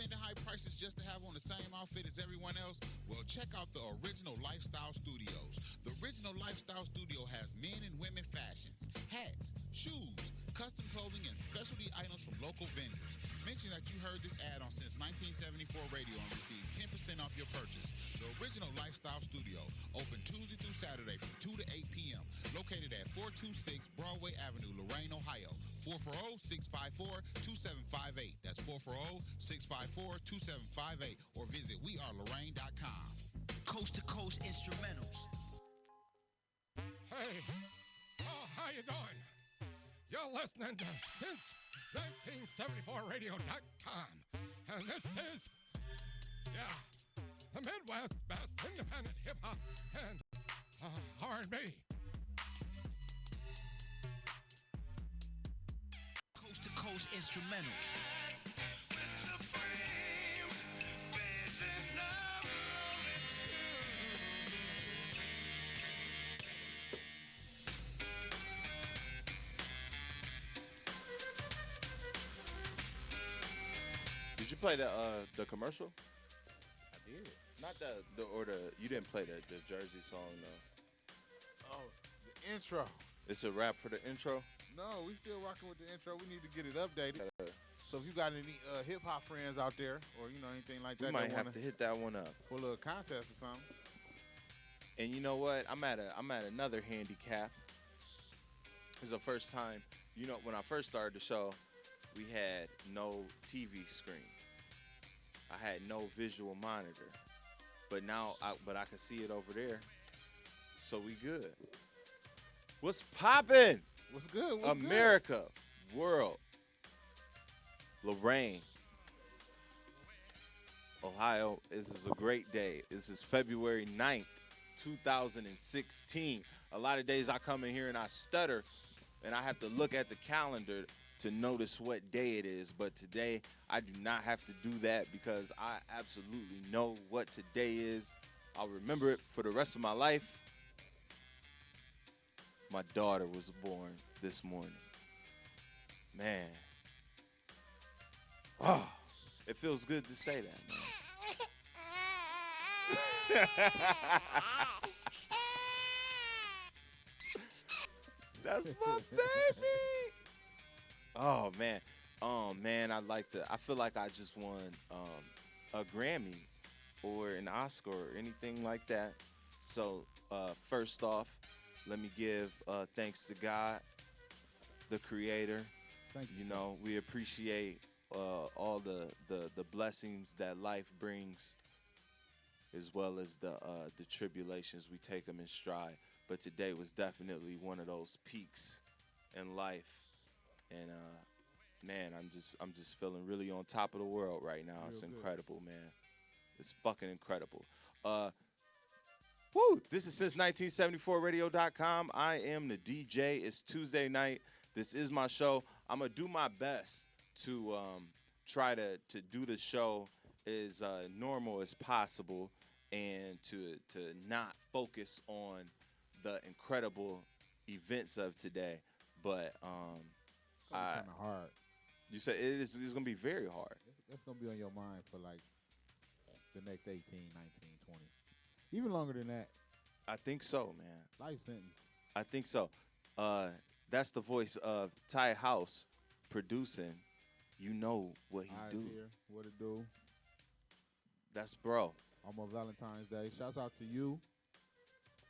spending high prices just to have on the same outfit as everyone else? Well, check out the Original Lifestyle Studios. The Original Lifestyle Studio has men and women fashions, hats, shoes, custom clothing, and specialty items from local vendors. Mention that you heard this ad on Since 1974 Radio and receive 10% off your purchase. The Original Lifestyle Studio, open Tuesday through Saturday from 2 to 8 p.m. Located at 426 Broadway Avenue, Lorain, Ohio. 440-654-2758. That's 440-654-2758. Or visit wearelorraine.com. Coast to coast instrumentals. Hey, so how you doing? You're listening to Since1974Radio.com. And this is, the Midwest best independent hip-hop and R&B. Coast to coast instrumentals. Did you play the commercial? I did. Not you didn't play the Jersey song though. Oh, the intro. It's a rap for the intro. No, we still rocking with the intro. We need to get it updated. So if you got any hip hop friends out there, or anything like that, We might have to hit that one up for a little contest or something. And you know what? I'm at another handicap. It's the first time. When I first started the show, we had no TV screen. I had no visual monitor. But now I can see it over there. So we good. What's poppin'? What's good? America, world, Lorain, Ohio. This is a great day. This is February 9th, 2016. A lot of days I come in here and I stutter and I have to look at the calendar to notice what day it is. But today I do not have to do that because I absolutely know what today is. I'll remember it for the rest of my life. My daughter was born this morning. Man. Oh, it feels good to say that, man. That's my baby. Oh man. I feel like I just won a Grammy or an Oscar or anything like that. So first off, let me give thanks to God, the Creator. Thank you. We appreciate all the blessings that life brings, as well as the tribulations. We take them in stride. But today was definitely one of those peaks in life, and man, I'm just feeling really on top of the world right now. It's incredible, man. It's fucking incredible. This is Since1974Radio.com. I am the DJ. It's Tuesday night. This is my show. I'm going to do my best to try to do the show as normal as possible and to not focus on the incredible events of today. But It's kind of hard. You said it's going to be very hard. It's going to be on your mind for like the next 18, 19, 20. Even longer than that. I think so, man. Life sentence. I think so. That's the voice of Ty House producing. You know what he do. Here, what it do. That's bro. Almost Valentine's Day. Shouts out to you.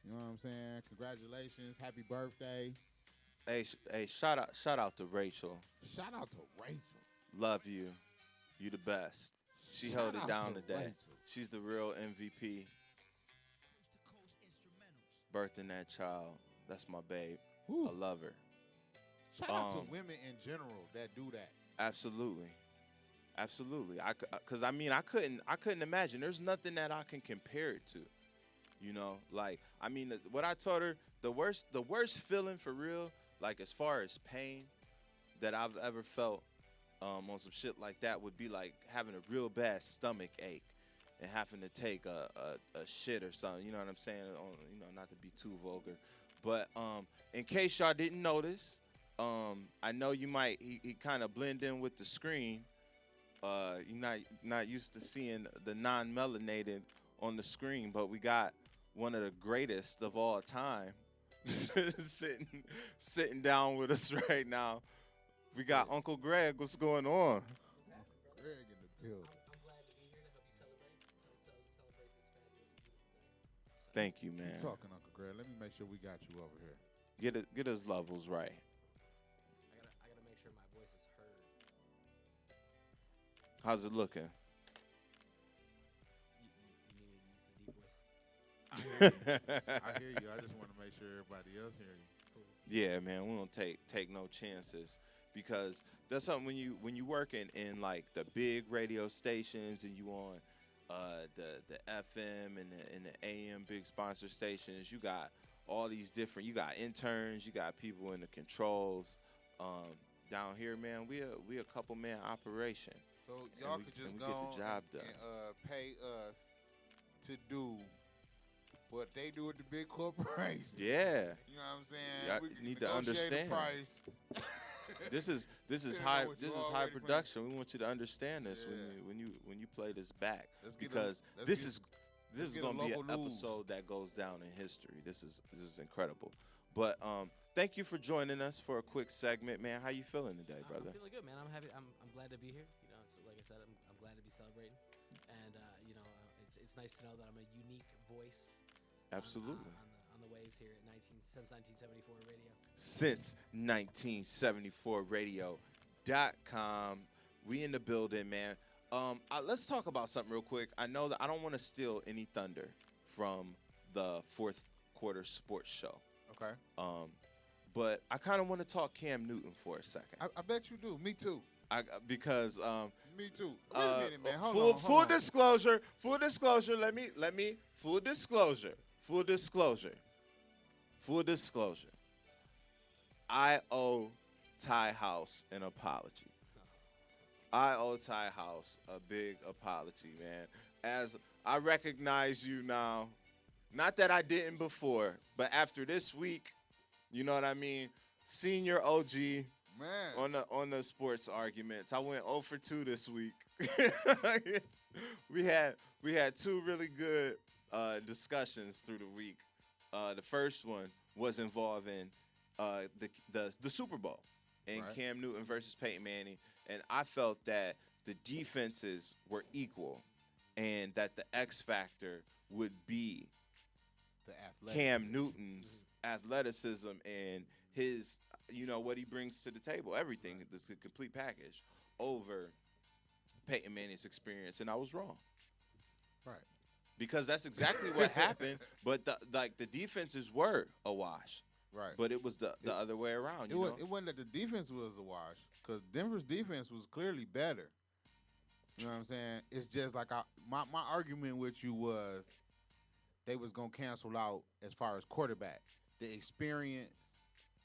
You know what I'm saying? Congratulations. Happy birthday. Hey, shout out to Rachel. Shout out to Rachel. Love you. You the best. She held it down today. Rachel. She's the real MVP. Birthing that child. That's my babe. Woo. I love her. Shout out to women in general that do that. Absolutely. Because I couldn't imagine. There's nothing that I can compare it to. What I taught her, the worst feeling for real, like as far as pain that I've ever felt on some shit like that would be like having a real bad stomach ache and having to take a shit or something. You know what I'm saying? Not to be too vulgar. But in case y'all didn't notice, I know you might, he kind of blend in with the screen. You're not used to seeing the non-melanated on the screen, but we got one of the greatest of all time sitting down with us right now. We got Uncle Greg. What's going on? Greg in the building. I'm glad to be here to help you celebrate this fabulous, beautiful day. Thank you, Keep man. talking, Uncle Greg. Let me make sure we got you over here. Get his levels right. I gotta make sure my voice is heard. How's it looking? You need me to use the deep voice. I hear you. I just want to make sure everybody else hear you. Cool. Yeah, man, we don't take no chances because that's something when you work in like the big radio stations and you on the FM and the AM big sponsor stations, you got all these different. You got interns, you got people in the controls. Down here, man, we a couple man operation. So y'all we- could and just we go get the on job and, done. pay us to do what they do at the big corporation. Yeah, You know what I'm saying? Y'all We can need to negotiate a understand. price. this is Depending high on what you this is high already production. We want you to understand this Yeah. when you play this back Let's get a- because let's this get- is let's get a gonna be an local news. episode that goes down in history. This is incredible. But thank you for joining us for a quick segment, man. How you feeling today, brother? I'm feeling good, man. I'm happy. I'm glad to be here. You know, it's, like I said, I'm glad to be celebrating, and you know, it's nice to know that I'm a unique voice. Absolutely. On the waves here at since 1974 radio. Since 1974 radio.com. We in the building, man. Let's talk about something real quick. I know that I don't want to steal any thunder from the fourth quarter sports show. Okay. But I kind of want to talk Cam Newton for a second. I bet you do. Me too. Because Me too. Wait a minute, man. Hold on. full disclosure. Full disclosure. Full disclosure. I owe Ty House an apology. I owe Ty House a big apology, man. As I recognize you now, not that I didn't before, but after this week, you know what I mean? Senior OG Man. on the sports arguments. I went 0 for 2 this week. we had two really good discussions through the week. The first one was involving the Super Bowl and Right. Cam Newton versus Peyton Manning, and I felt that the defenses were equal, and that the X factor would be The athletic. Cam Newton's athleticism and his, what he brings to the table, everything, this complete package, over Peyton Manning's experience, and I was wrong. Right. Because that's exactly what happened, but the defenses were a wash, Right. but it was the other way around. It wasn't that the defense was a wash, because Denver's defense was clearly better. You know what I'm saying? It's just like my argument with you was they was gonna cancel out as far as quarterback, the experience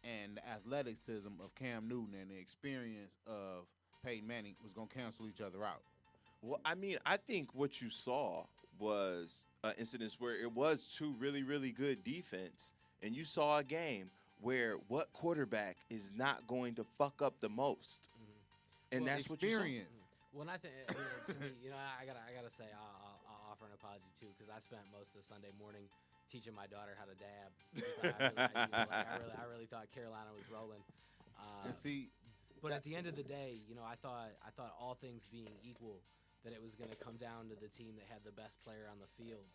and the athleticism of Cam Newton and the experience of Peyton Manning was gonna cancel each other out. Well, I mean, I think what you saw was an incident where it was two really, really good defense, and you saw a game where what quarterback is not going to fuck up the most, and Well, that's what you saw. Experience. Well, I think to me, I gotta say, I'll offer an apology too, because I spent most of Sunday morning teaching my daughter how to dab. Because I really thought Carolina was rolling. And see, But at the end of the day, I thought all things being equal, that it was going to come down to the team that had the best player on the field,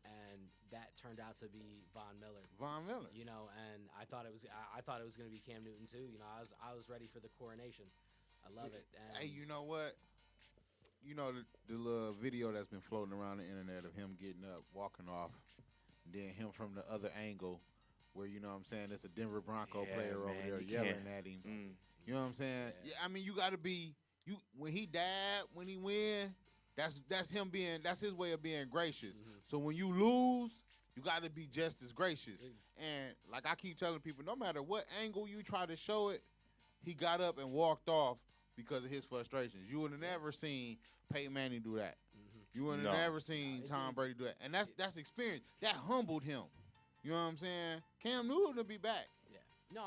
and that turned out to be Von Miller. Von Miller. And I thought it was going to be Cam Newton too. I was ready for the coronation. I love it. And Hey, you know what? You know the little video that's been floating around the internet of him getting up, walking off, and then him from the other angle, where you know what I'm saying, there's a Denver Bronco Yeah, player over man, there you yelling can't. at him. Mm. You know what I'm saying? Yeah, I mean, you got to be when he dab, when he win. That's him being. That's his way of being gracious. So when you lose, you got to be just as gracious. And like I keep telling people, no matter what angle you try to show it, he got up and walked off because of his frustrations. You would have never seen Peyton Manning do that. You would have No. never seen Tom Brady do that. And that's experience. That humbled him. You know what I'm saying? Cam Newton will be back. Yeah. No,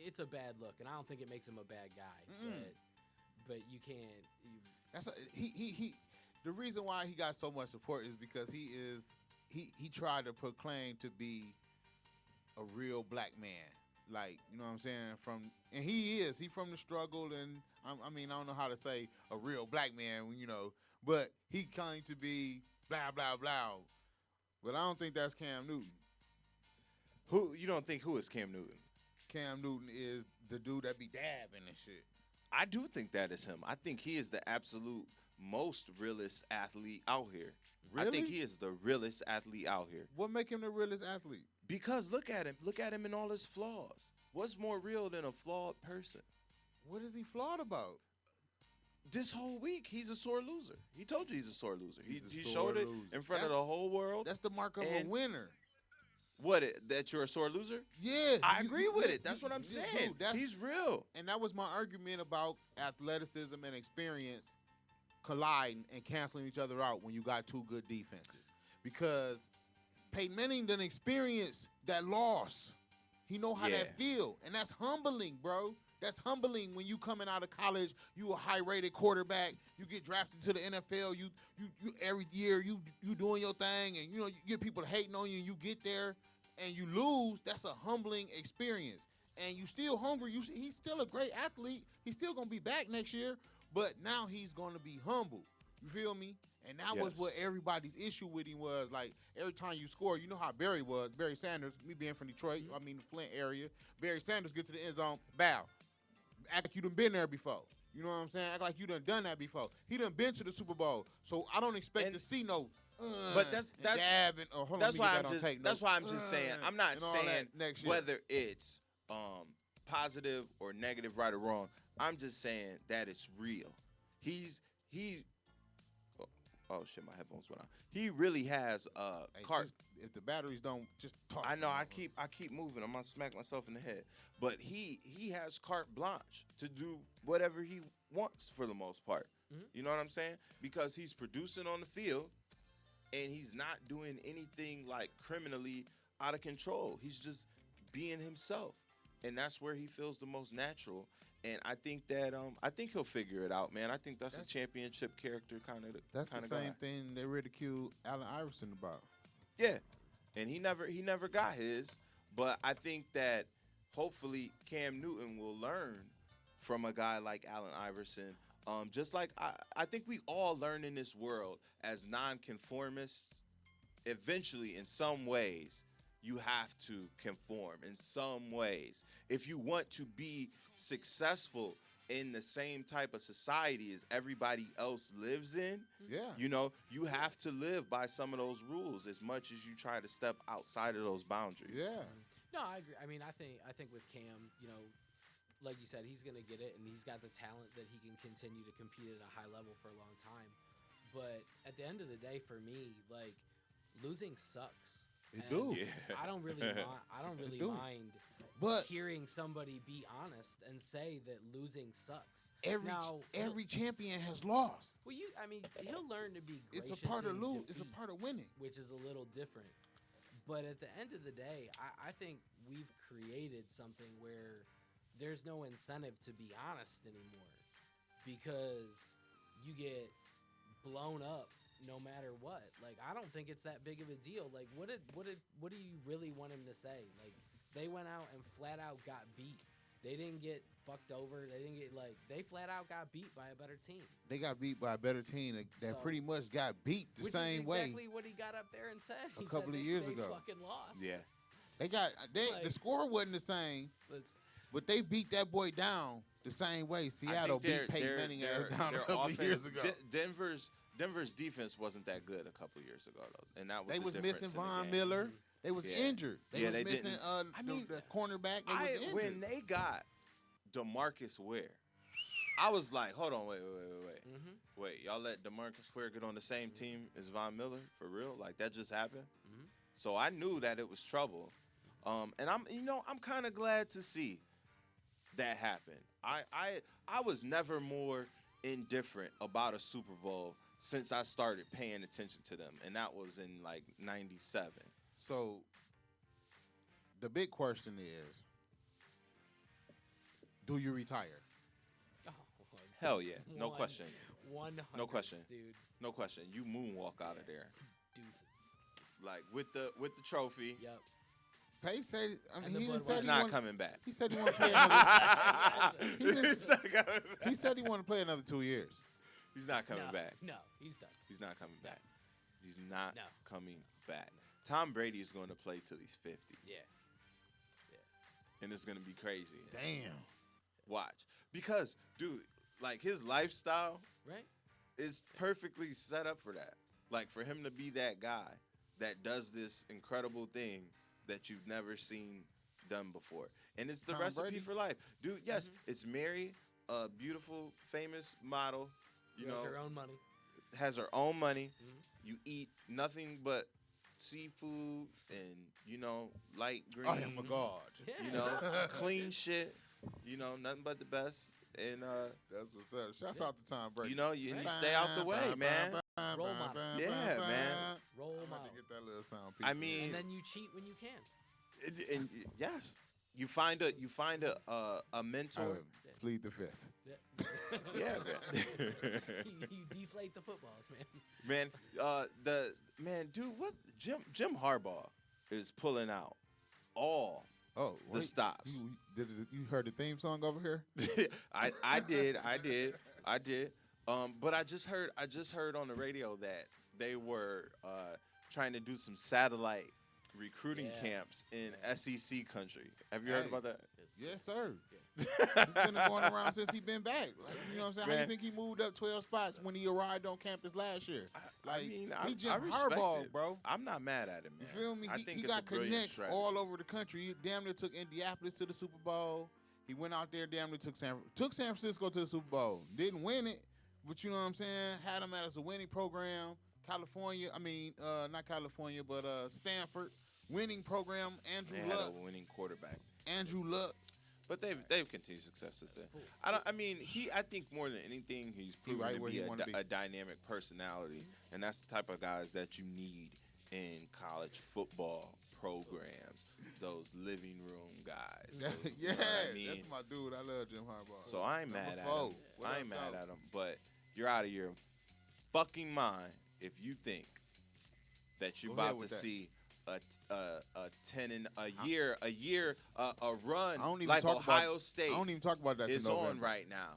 it's a bad look, and I don't think it makes him a bad guy. But you can't. He. The reason why he got so much support is because he tried to proclaim to be a real black man. Like, you know what I'm saying? And he is. He from the struggle, and I mean, I don't know how to say a real black man, but he claimed to be blah, blah, blah. But I don't think that's Cam Newton. Who you don't think who is Cam Newton? Cam Newton is the dude that be dabbing and shit. I do think that is him. I think he is the absolute most realest athlete out here. Really? I think he is the realest athlete out here. What make him the realest athlete? Because look at him. Look at him in all his flaws. What's more real than a flawed person? What is he flawed about? This whole week, he's a sore loser. He told you he's a sore loser. He sore showed it loser. in front of the whole world. That's the mark of a winner. That you're a sore loser? Yeah. I agree with it. That's what I'm saying. Dude, he's real. And that was my argument about athleticism and experience colliding and canceling each other out when you got two good defenses. Because Peyton Manning done experienced that loss. He know how that feel. And that's humbling, bro. That's humbling when you coming out of college, you a high-rated quarterback, you get drafted to the NFL, you every year you doing your thing, and you get people hating on you, and you get there and you lose. That's a humbling experience. And you still hungry. He's still a great athlete. He's still gonna be back next year, but now he's gonna be humble. You feel me? And that was what everybody's issue with him was. Like, every time you score, you know how Barry was. Barry Sanders, me being from Detroit, I mean the Flint area. Barry Sanders get to the end zone, bow. Act like you done been there before. You know what I'm saying? Act like you done that before. He done been to the Super Bowl. So I don't expect to see no but that's dabbing. Oh, hold that's on, why that's why I'm just saying. I'm not saying next year. whether it's positive or negative, right or wrong. I'm just saying that it's real. Oh shit, my headphones went out. He really has carte. If the batteries don't, just talk. I know. I keep moving. I'm gonna smack myself in the head. But he has carte blanche to do whatever he wants for the most part. Mm-hmm. You know what I'm saying? Because he's producing on the field, and he's not doing anything like criminally out of control. He's just being himself, and that's where he feels the most natural. And I think that I think he'll figure it out, man. I think that's a championship character kind of. That's the same thing they ridiculed Allen Iverson about. Yeah, and he never got his. But I think that hopefully Cam Newton will learn from a guy like Allen Iverson. Just like I think we all learn in this world as nonconformists. Eventually, in some ways, you have to conform in some ways. If you want to be successful in the same type of society as everybody else lives in, you have to live by some of those rules as much as you try to step outside of those boundaries. Yeah. No, I agree. I mean, I think with Cam, like you said, he's going to get it, and he's got the talent that he can continue to compete at a high level for a long time. But at the end of the day, for me, like, losing sucks. It do. Yeah. I don't really mind hearing somebody be honest and say that losing sucks. Every champion has lost. Well, he'll learn to be gracious. It's a part of defeat, it's a part of winning, which is a little different. But at the end of the day, I think we've created something where there's no incentive to be honest anymore because you get blown up no matter what. Like, I don't think it's that big of a deal. Like, what do you really want him to say? Like, they went out and flat out got beat. They didn't get fucked over. They didn't get they flat out got beat by a better team. They got beat by a better team that pretty much got beat the same way. Exactly what he got up there and said. A couple of years ago. They fucking lost. Yeah. The score wasn't the same. But they beat that boy down the same way Seattle beat Peyton Manning down a couple of years ago. Denver's defense wasn't that good a couple of years ago, though, and that was they the was difference missing in the Von game. Miller. They was injured. They was missing didn't. The cornerback. They was injured. When they got DeMarcus Ware, I was like, hold on, wait. Mm-hmm. Wait, y'all let DeMarcus Ware get on the same team as Von Miller for real? Like, that just happened? Mm-hmm. So I knew that it was trouble. And I'm kind of glad to see that happen. I was never more indifferent about a Super Bowl since I started paying attention to them, and that was in like '97. So the big question is, do you retire? Oh, hell yeah, no question. 100, No question. dude. No question. You moonwalk out of there, Deuces. like with the trophy. Yep. Pace said, And I the mean, he Budweiser. said He's he not wanted, coming back. he said he wanted to play another. He's not coming back. He said he wanted to play another 2 years. He's not coming No, back. No, he's done. He's not coming back. He's not No. coming back. Tom Brady is going to play till he's 50, Yeah. and it's going to be crazy. Damn. Watch, because dude, like his lifestyle Right? is perfectly set up for that. Like for him to be that guy that does this incredible thing that you've never seen done before, and it's the Tom recipe Brady? for life, dude. Yes, it's marry a beautiful, famous model. You He has know, her own money. has her own money. Mhm. You eat nothing but seafood and light green. I am a god. Yeah. You know, clean shit. You know, nothing but the best. And That's what's up. Shouts out to Tom Brady. you know, you stay out the way, man. Role model. Yeah, man. Role I'm model. to get that little sound piece. I mean, And then you cheat when you can. and yes, you find a mentor. Plead the fifth. Yeah, man. you deflate the footballs, man. Dude, what Jim Harbaugh is pulling out all Oh, the wait. stops. You heard the theme song over here? I did. But I just heard on the radio that they were trying to do some satellite recruiting Yeah. camps in SEC country. Have you heard Hey. about that? Yes, sir. He's been going around since he been back. Like, you know what I'm saying? How Man. you think he moved up 12 spots when he arrived on campus last year? Like, he Jim I respect Harbaugh, it. bro. I'm not mad at him, man. You feel me? I He, think he it's got a brilliant connects strategy. all over the country. He damn near took Indianapolis to the Super Bowl. He went out there, damn near took San Francisco to the Super Bowl. Didn't win it, but you know what I'm saying? Had him as a winning program. California, not California, but Stanford, winning program. They had a winning quarterback. Andrew Luck. But they've continued success since then. I think more than anything, he's proven right to where be he wanna be. a dynamic personality, and that's the type of guys that you need in college football programs. Those living room guys. Yeah, those- you know what I mean? that's my dude. I love Jim Harbaugh. So I ain't Number mad at four. him. What I up, ain't mad dog? at him. But you're out of your fucking mind if you think that you're Go ahead about with to that. see a 10 in a run I don't even like talk Ohio about, State I don't even talk about that. is till on November. right now.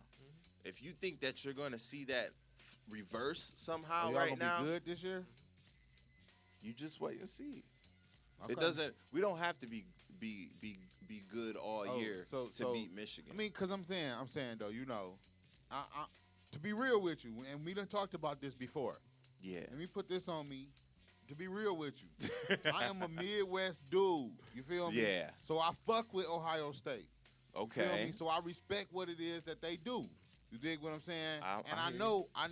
If you think that you're going to see that reverse somehow Y'all right gonna now, be good this year? you just wait and see. Okay. It doesn't. We don't have to be good all Oh, year so- to so, beat Michigan. I mean, cause I'm saying though, you know, I to be real with you, and we done talked about this before. yeah. Let me put this on me. To be real with you, I am a Midwest dude. You feel me? Yeah. So I fuck with Ohio State. You feel Okay. me? So I respect what it is that they do. You dig what I'm saying? And I I hear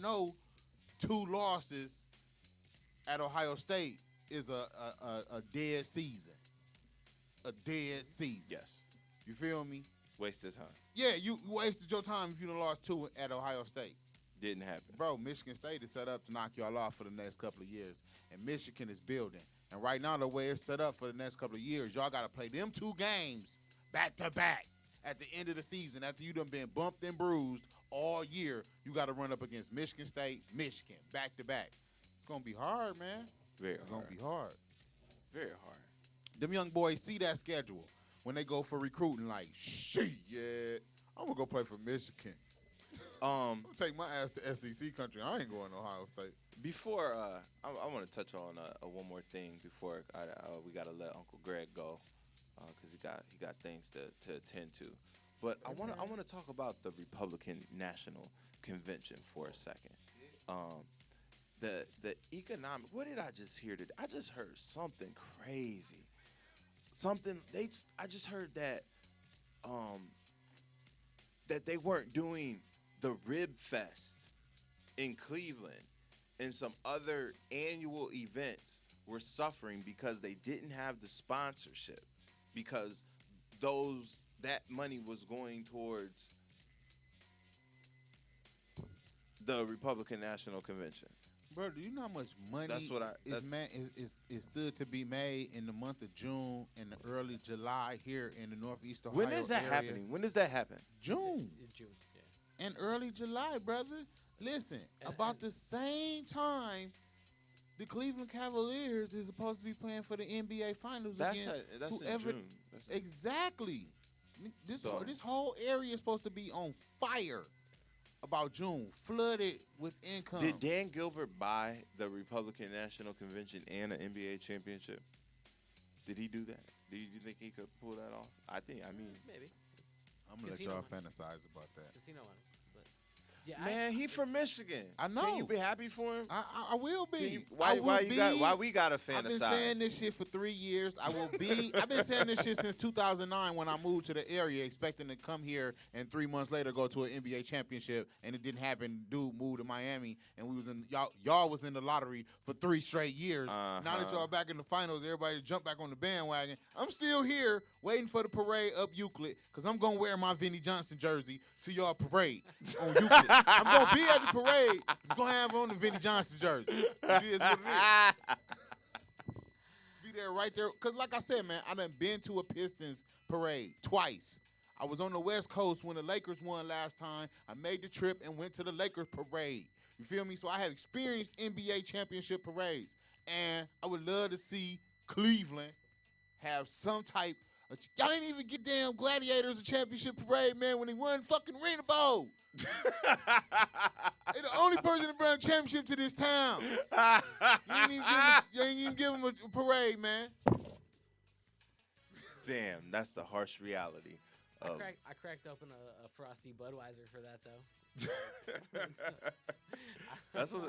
know 2 losses at Ohio State is a dead season. A dead season. Yes. You feel me? Wasted time. Yeah, you wasted your time if you done lost 2 at Ohio State. Didn't happen. Bro, Michigan State is set up to knock y'all off for the next couple of years. And Michigan is building. And right now, the way it's set up for the next couple of years, y'all got to play them 2 games back to back at the end of the season. After you done been bumped and bruised all year, you got to run up against Michigan State, Michigan, back to back. It's going to be hard, man. Very It's hard. going to be hard. Very hard. Them young boys see that schedule when they go for recruiting like, shit, I'm going to go play for Michigan. I'm going to take my ass to SEC country. I ain't going to Ohio State. Before I want to touch on one more thing before we gotta let Uncle Greg go because he got things to attend to. But I want to talk about the Republican National Convention for a second. The economic. What did I just hear today? I just heard something crazy. I just heard that that they weren't doing the Rib Fest in Cleveland. And some other annual events were suffering because they didn't have the sponsorship, because that money was going towards the Republican National Convention. Bro, do you know how much money is stood to be made in the month of June and the early July here in the Northeast Ohio When is that area? happening? When does that happen? June. In June, yeah. and early July, brother. Listen, about the same time, the Cleveland Cavaliers is supposed to be playing for the NBA Finals That's against that's in whoever. June. That's Exactly. This So- this whole area is supposed to be on fire about June, flooded with income. Did Dan Gilbert buy the Republican National Convention and an NBA championship? Did he do that? Do you think he could pull that off? I mean, Maybe I'm gonna let Casino y'all money. fantasize about that. casino money, but yeah, man, he from Michigan. I know. Can you be happy for him? I will be. Can you- I will why we gotta fantasize? I've been saying this shit for 3 years. I will be. I've been saying this shit since 2009 when I moved to the area, expecting to come here and 3 months later go to an NBA championship, and it didn't happen. Dude moved to Miami, and we was in y'all was in the lottery for 3 straight years. Now that Uh-huh. y'all back in the finals, everybody jump back on the bandwagon. I'm still here waiting for the parade up Euclid because I'm gonna wear my Vinnie Johnson jersey to y'all parade on Euclid. I'm gonna be at the parade. It's gonna have on the Vinnie Johnson jersey. It is what it is. Be there right there. Cause like I said, man, I done been to a Pistons parade twice. I was on the West Coast when the Lakers won last time. I made the trip and went to the Lakers parade. You feel me? So I have experienced NBA championship parades. And I would love to see Cleveland have some type of, y'all didn't even get damn Gladiators a championship parade, man, when they won fucking Arena Bowl. They the only person that brought a championship to this town. You ain't even give them a parade, man. Damn, that's the harsh reality. Of, I cracked open a frosty Budweiser for that though.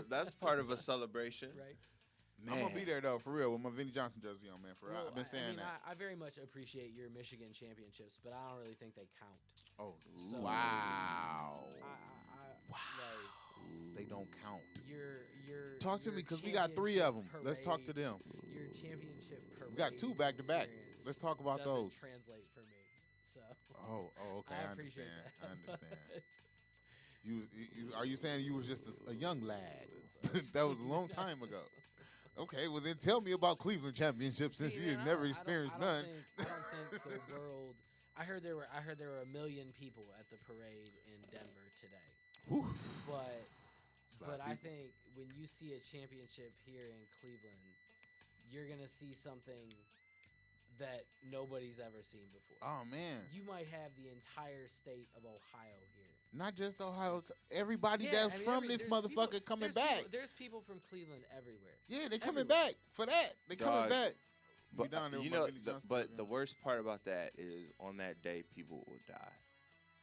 that's part of a celebration. Right. Man. I'm gonna be there though, for real, with my Vinnie Johnson jersey on, man. For real. Well, I've been saying that. I very much appreciate your Michigan championships, but I don't really think they count. Oh, So- wow. Like, They don't count. your Talk to your me, because we got 3 of them. championship Let's talk to parade- them. Your championship parade. We got 2 back-to-back. experience Let's talk about doesn't those. Translate for me. So Oh, okay. I I appreciate understand. that. I understand. You are you saying you was just a young lad? That was a long time ago. Okay, well then tell me about Cleveland championships since See, you man, have I never don't- experienced I don't none. Think, I don't think the world. I heard there were 1 million people at the parade in Denver today. Whew. But a lot of I people. think when you see a championship here in Cleveland, you're gonna see something that nobody's ever seen before. Oh man, You might have the entire state of Ohio here. not just Ohio. Everybody Yeah, that's I mean, from this there's motherfucker people- coming there's back. people- there's people from Cleveland everywhere. Yeah, they coming everywhere. back for that. They coming Dog, back. But Be down there you with my know, Vinnie Johnson but jersey the on. worst part about that is on that day people will die.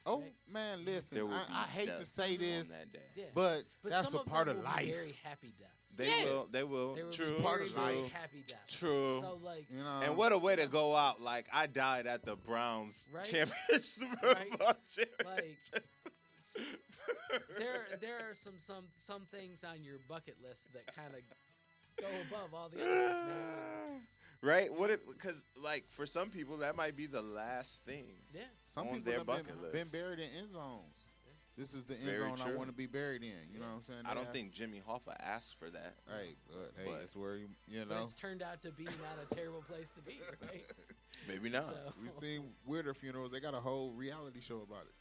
Oh Right. man, There listen, will be I hate to death say on this, that day. Yeah. but But that's some a part them of will be life. very happy deaths. They Yeah. will. They will. They will True. be part very, of very life. happy deaths. True. So like, You know, And what a way to go out! Like I died at the Browns Right? championship. Right? football championship. like there are some things on your bucket list that kind of go above all the others, man. Right? What if? Because like for some people that might be the last thing. Yeah. some on people their have bucket been list. buried in end zones. This is the end Very zone I true. want to be buried in. You know what I'm saying? I They don't have- think Jimmy Hoffa asked for that. Hey, hey, But- it's where you But know. it's turned out to be not a terrible place to be, right? Maybe not. So, We've seen weirder funerals. They got a whole reality show about it.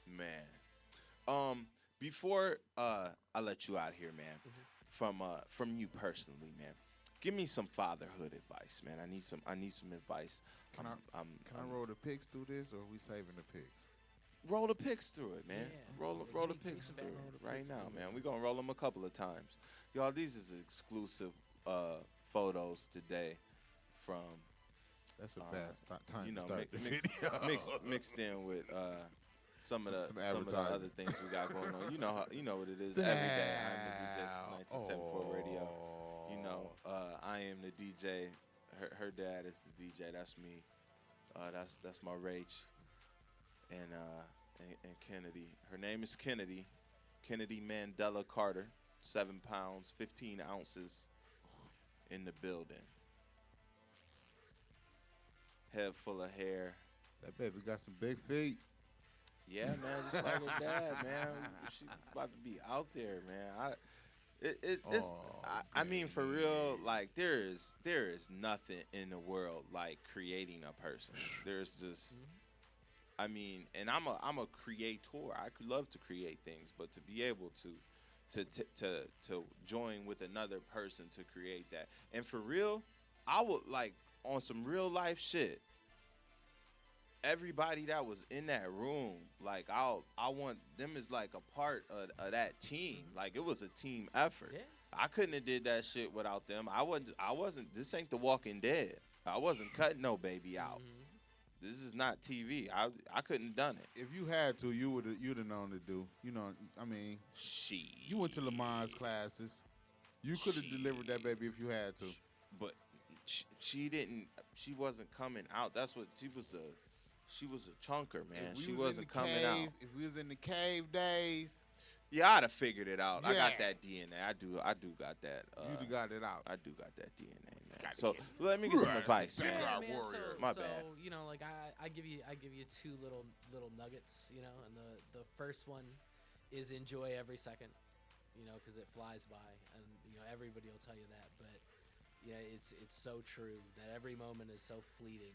Man. Before I let you out here, man, from you personally, man, give me some fatherhood advice, man. I need some advice. Can I roll the pics through this, or are we saving the pics? roll the pics through it, man? Yeah. Roll the Give me pics some through Batman it the right pics now, through man. this. We're gonna roll them a couple of times, y'all. These is exclusive photos today from That's a bad time you know to start the mixed, video. mixed in with some of Some the advertising. other things we got going on. You know what it is. Every day I'm the DJ since 1974 radio. You know, I am the DJ. Her dad is the DJ. That's me. That's my Rach. And Kennedy. Her name is Kennedy. Kennedy Mandela Carter. 7 pounds, 15 ounces in the building. Head full of hair. That baby got some big feet. Yeah, man, just like her dad, man. She's about to be out there, man. It's I mean, for real, like there is nothing in the world like creating a person. There's just, I mean, and I'm a creator. I could love to create things, but to be able to join with another person to create that, and for real, I would like on some real life shit. Everybody that was in that room, like I want them as like a part of that team. Like it was a team effort. Yeah. I couldn't have did that shit without them. I wasn't. This ain't The Walking Dead. I wasn't cutting no baby out. This is not TV. I couldn't have done it. If you had to, you'd have known to do. You know, I mean, you went to Lamont's classes. You could have delivered that baby if you had to. But she didn't. She wasn't coming out. That's what she was. She was a chunker, man. She wasn't coming out. If we was in the cave days, yeah, I'd have figured it out. I got Yeah. that DNA. I do got that. you'd have got it out. I do got that DNA, man. So let me get some advice, man. Backyard man, warrior. My so, bad. you know, like I give you two little nuggets, you know, and the first one is enjoy every second, you know, because it flies by, and you know everybody will tell you that, but yeah, it's so true that every moment is so fleeting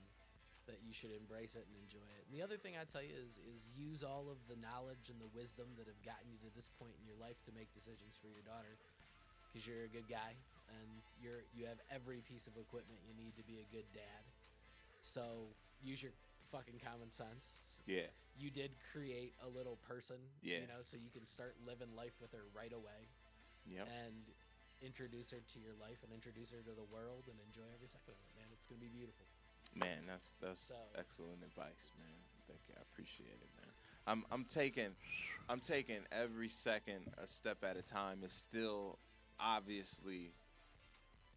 that you should embrace it and enjoy it. And the other thing I tell you is use all of the knowledge and the wisdom that have gotten you to this point in your life to make decisions for your daughter, because you're a good guy and you have every piece of equipment you need to be a good dad. So use your fucking common sense. Yeah. You did create a little person, Yeah. you know, so you can start living life with her right away. Yep. And introduce her to your life and introduce her to the world and enjoy every second of it, man. It's gonna be beautiful. Man, that's excellent advice, man. Thank you. I appreciate it, man. I'm taking every second a step at a time. It's still obviously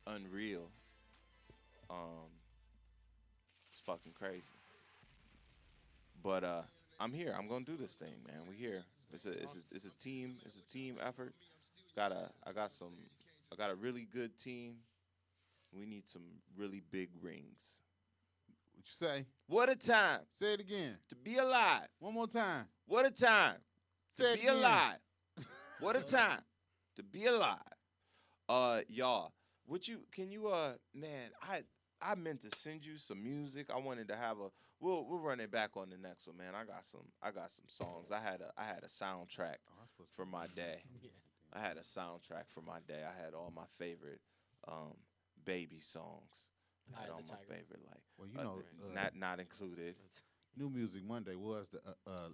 unreal. It's fucking crazy. But I'm here. I'm gonna do this thing, man. We here. It's a team effort. I got a really good team. We need some really big rings. What you say? What a time Say it again. to be alive. One more time. What a time Say to it be again. alive. What a time to be alive. Y'all, man, I meant to send you some music. I wanted to have we'll run it back on the next one, man. I got some songs. I had a soundtrack for my day. I had a soundtrack for my day. I had all my favorite baby songs. I had all my favorite, like, Well, you know, not included. New Music Monday was the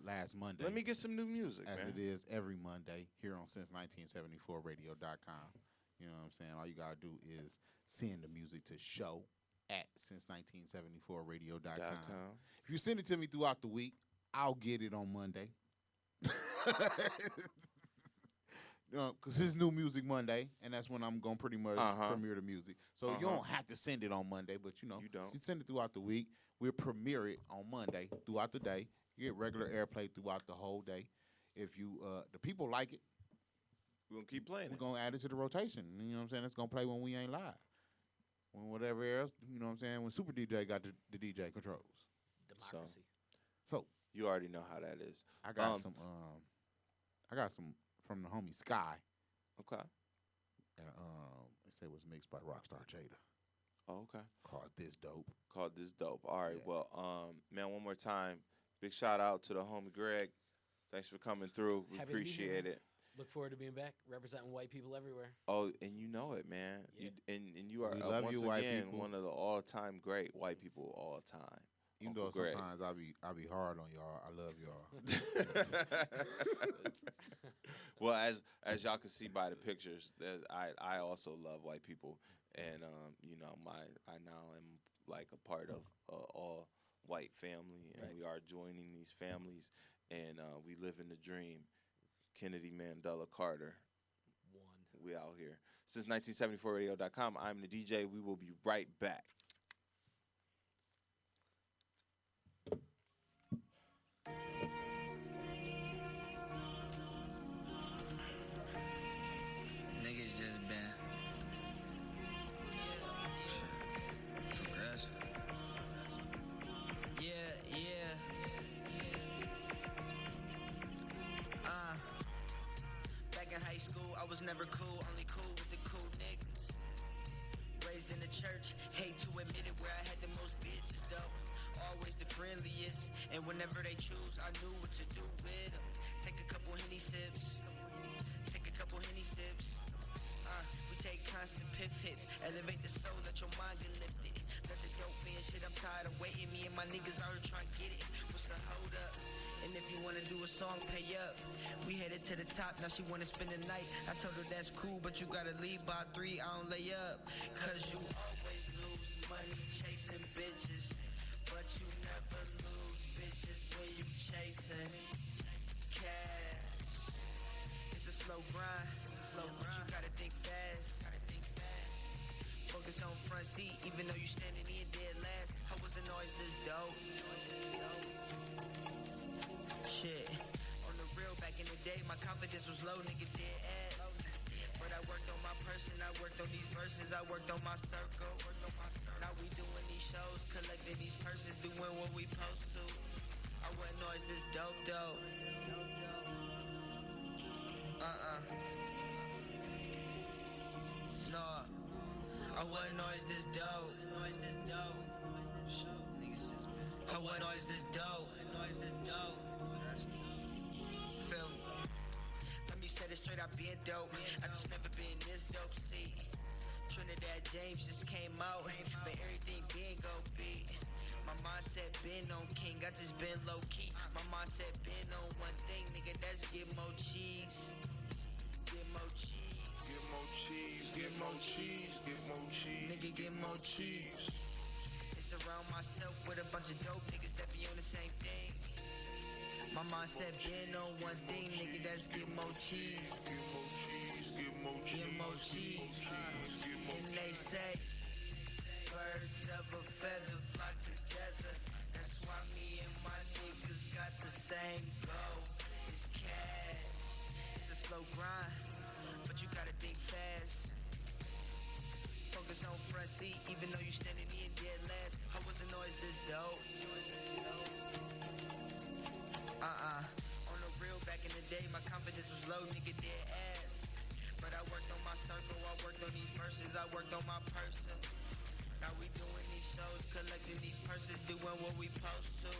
last Monday. Let me get some new music, as man. it is every Monday here on Since1974Radio.com. You know what I'm saying? All you gotta do is send the music to show at Since1974Radio.com. If you send it to me throughout the week, I'll get it on Monday. You know, because it's New Music Monday, and that's when I'm going to pretty much premiere the music. So you don't have to send it on Monday, but, you know, You don't. you send it throughout the week. We'll premiere it on Monday throughout the day. You get regular airplay throughout the whole day. If you the people like it, We're going to keep playing we're it. going to add it to the rotation. You know what I'm saying? It's going to play when we ain't live. When whatever else, you know what I'm saying? When Super DJ got the DJ controls. Democracy. So You already know how that is. I got some from the homie Sky. Okay. And they say it was mixed by Rockstar Jada. Oh, okay. Called This Dope. Called this dope. All right. Yeah. Well, man, one more time, big shout out to the homie Greg. Thanks for coming through. We Happy to be here, appreciate man. it. Look forward to being back, representing white people everywhere. Oh, and you know it, man. Yeah. And you are We love once you, white again people. one of the all-time great white people all time. Even Uncle though Greg. sometimes I be hard on y'all. I love y'all. Well, as y'all can see by the pictures, I also love white people, and you know, I now am like a part of all white family, and Right. we are joining these families, and we live in the dream. Kennedy Mandela Carter, One. we out here. Since 1974radio.com, I'm the DJ. We will be right back. Niggas just been progressive. Yeah. Back in high school, I was never cool, only cool with the cool niggas. Raised in the church, hate to And whenever they choose, I knew what to do with them. Take a couple Henny sips. Take a couple Henny sips. We take constant pip hits. Elevate the soul, let your mind get lifted. Let the dope in shit, I'm tired of waiting. Me and my niggas out here trying to get it. What's the hold up? And if you wanna do a song, pay up. We headed to the top, now she wanna spend the night. I told her that's cool, but you gotta leave by 3, I don't lay up. Cause you always lose money chasing bitches, but you never lose bitches when you chasing cash. It's a slow grind, but you gotta think fast. Focus on front seat, even though you standing in dead last. I wasn't always this dope. Shit. On the real, back in the day, my confidence was low, nigga dead ass. But I worked on my person, I worked on these verses, I worked on my circle. Now we doing these shows, collecting these purses, doing what we supposed to. I wasn't always this dope though. No, I wasn't always this dope. I wasn't always this dope. Feel me? Let me set it straight, I been dope. I just never been this dope, see. Trinidad James just came out, but everything been gon' be. My mindset been on king, I just been low key. My mindset been on one thing, nigga, that's get more cheese. Get more cheese. Get more cheese, get more cheese, get more cheese. Nigga, get more cheese. Surround myself with a bunch of dope niggas that be on the same thing. My mindset been on one thing, nigga, that's get more cheese. Get more cheese, get more cheese. Get more cheese. And they say, birds of a feather flock together. That's why me and my niggas got the same goal. It's cash. It's a slow grind, but you gotta think fast. Focus on front seat, even though you standing in dead last. I wasn't always this dope. On the real, back in the day, my confidence was low, nigga dead ass. But I worked on my circle, I worked on these verses, I worked on my person. Now we doing these shows, collecting these purses, doing what we supposed to.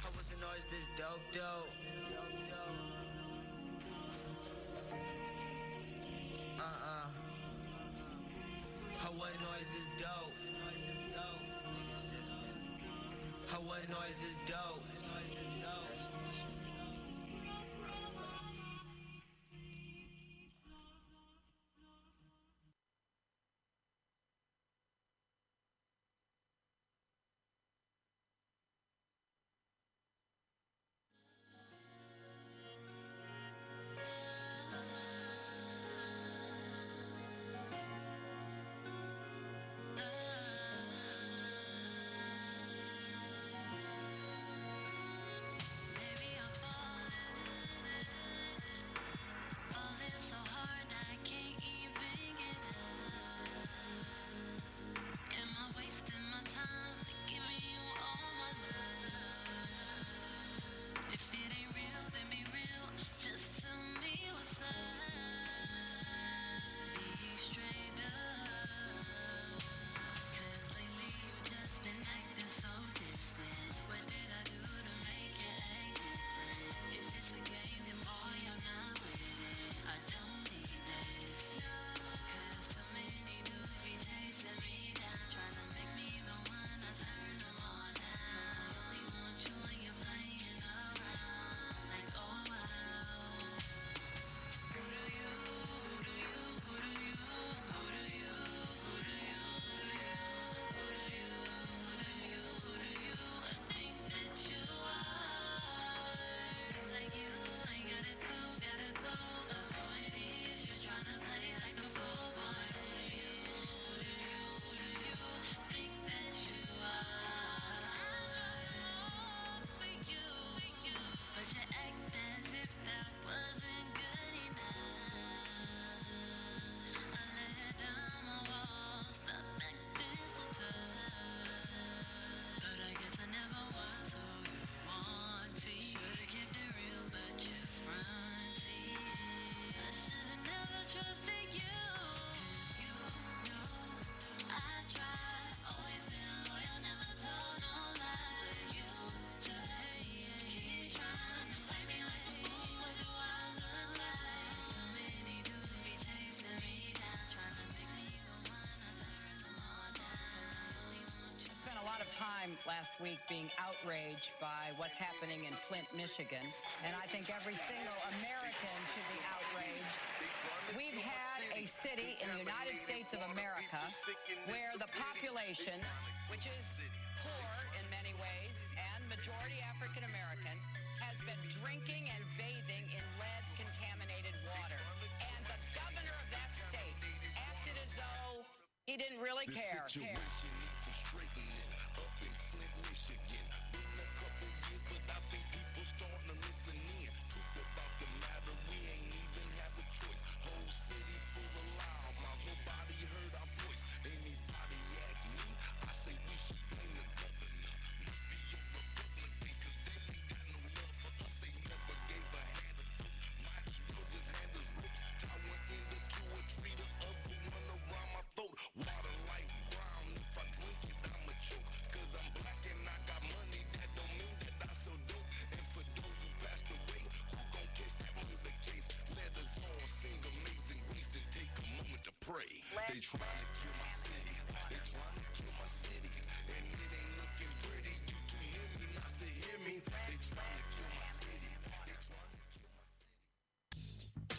I wasn't always this dope though. I wasn't always this dope. I wasn't always this dope. Maybe I'll last week being outraged by what's happening in Flint, Michigan. And I think every single American should be outraged. We've had a city in the United States of America where the population, which is poor in many ways and majority African American, has been drinking and bathing in lead-contaminated water. And the governor of that state acted as though he didn't really care. They trying to kill my city. They trying to kill my city. And it ain't looking pretty. You too hear me not to hear me. They trying to kill my city. They trying to kill my city.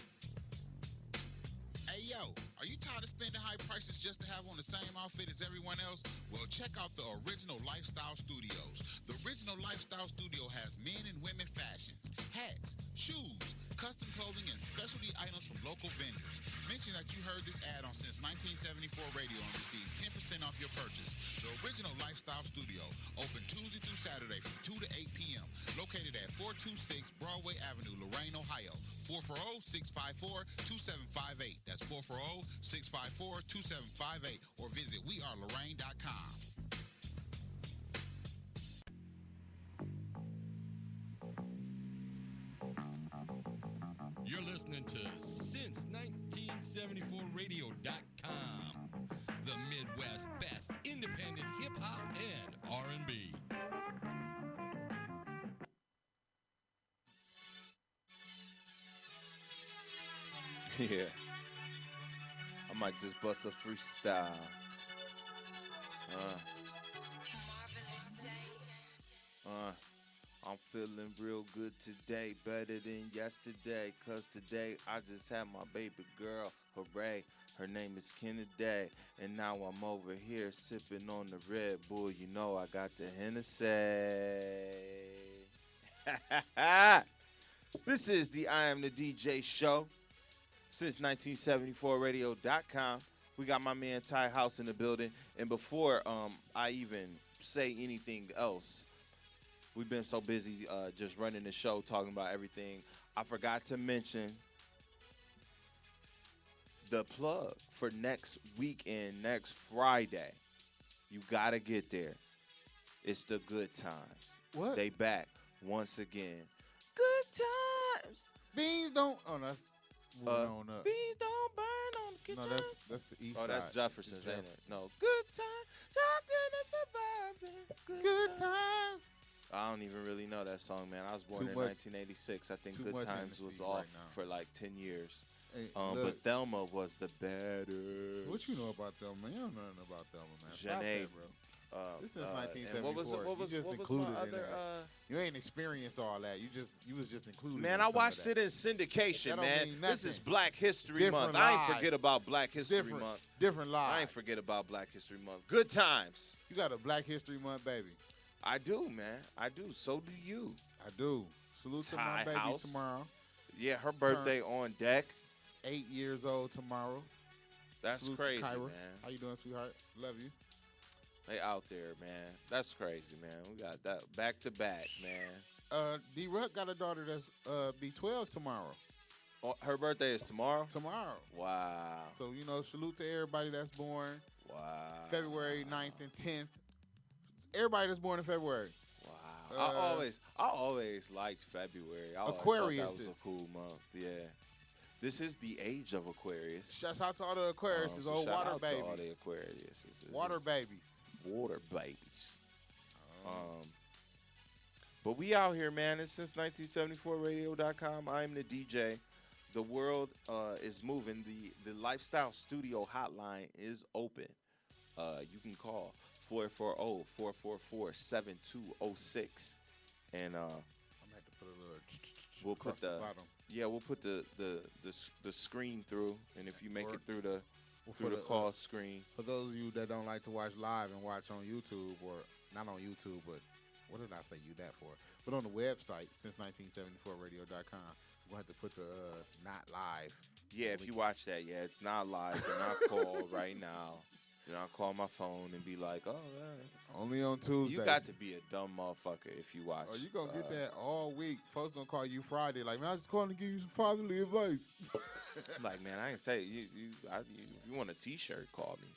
Hey yo, are you tired of spending high prices just to have on the same outfit as everyone else? Well, check out the Original Lifestyle Studios. The Original Lifestyle Studio has men and women fashions, hats, shoes, custom clothing, and specialty items from local vendors. Mention that you heard this ad on Since 1974 Radio and receive 10% off your purchase. The Original Lifestyle Studio, open Tuesday through Saturday from 2 to 8 p.m. Located at 426 Broadway Avenue, Lorain, Ohio. 440-654-2758. That's 440-654-2758. Or visit wearelorraine.com. You're listening to Since1974Radio.com, the Midwest best independent hip-hop and R&B. Yeah. I might just bust a freestyle. I'm feeling real good today, better than yesterday, 'cause today I just had my baby girl, hooray, her name is Kennedy, and now I'm over here sipping on the Red Bull, you know I got the Hennessy. This is the I Am the DJ show, since 1974radio.com. We got my man Ty House in the building, and before I even say anything else, we've been so busy just running the show, talking about everything. I forgot to mention the plug for next weekend, next Friday. You got to get there. It's the Good Times. What? They back once again. Good Times. Beans don't. Oh, no, that's moving on up. Beans don't burn on the good No, times. that's the east Oh, side. that's Jefferson's, It's ain't it? No. Good Times. Something that's suburban. Good times. I don't even really know that song, man. I was born Too in much- 1986. I think too Good much Times was Hennessy off right now. for like 10 years. Hey, But look, Thelma was the better. what you know about Thelma, man? You don't know nothing about Thelma, man. Stop Janae, that, bro. This is and 1974. what was you just what was included my in other? that. You ain't experienced all that. You was just included. Man, in I some of watched that. it in syndication, That don't man. mean This is nothing. Black History Different Month. I ain't lives. forget about Black History Different, Month. different I lives. ain't forget about Black History Month. Good times. You got a Black History Month, baby. I do, man. I do. So do you. I do. Salute to my Ty baby House. tomorrow. Yeah, her birthday on deck. 8 years old tomorrow. That's Salute to crazy, Kyra. man. How you doing, sweetheart? Love you. They out there, man. That's crazy, man. We got that back to back, man. D-Ruck got a daughter that's be 12 tomorrow. Oh, her birthday is tomorrow? Tomorrow. Wow. So, salute to everybody that's born Wow. February 9th and 10th. Everybody that's born in February. Wow. I always liked February. I always Aquarius thought that was a cool month. Yeah. This is the age of Aquarius. Shout out to all the Aquarius, So old shout water out to all the babies. Aquarius. Water babies. Water babies. But we out here, man. It's since 1974radio.com. I'm the DJ. The world is moving. The Lifestyle Studio hotline is open. You can call 440-444-7206. And I'm gonna have to put a little we'll across put the bottom. we'll put the screen through, and if you make it through the For the, call screen. For those of you that don't like to watch live and watch on YouTube, or not on YouTube, but what did I say you that for? But on the website, since1974radio.com, we're going to have to put the not live. Yeah, if you watch that, it's not live. Do not call right now. Do not call my phone and be like, oh, Only on Tuesdays. you got to be a dumb motherfucker if you watch. Oh, you going to get that all week. Folks going to call you Friday. Like, man, I just calling to give you some fatherly advice. Like, man, I ain't say, if you want a T-shirt, call me.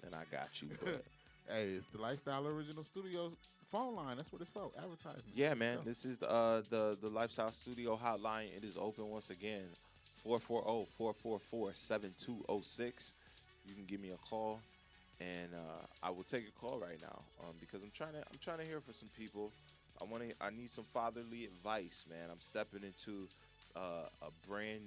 And I got you, but... Hey, it's the Lifestyle Original Studios phone line. That's what it's for. Advertisement. Yeah, man. This is the Lifestyle Studio hotline. It is open once again. 440-444-7206. You can give me a call, and I will take a call right now because I'm trying to hear from some people. I need some fatherly advice, man. I'm stepping into a brand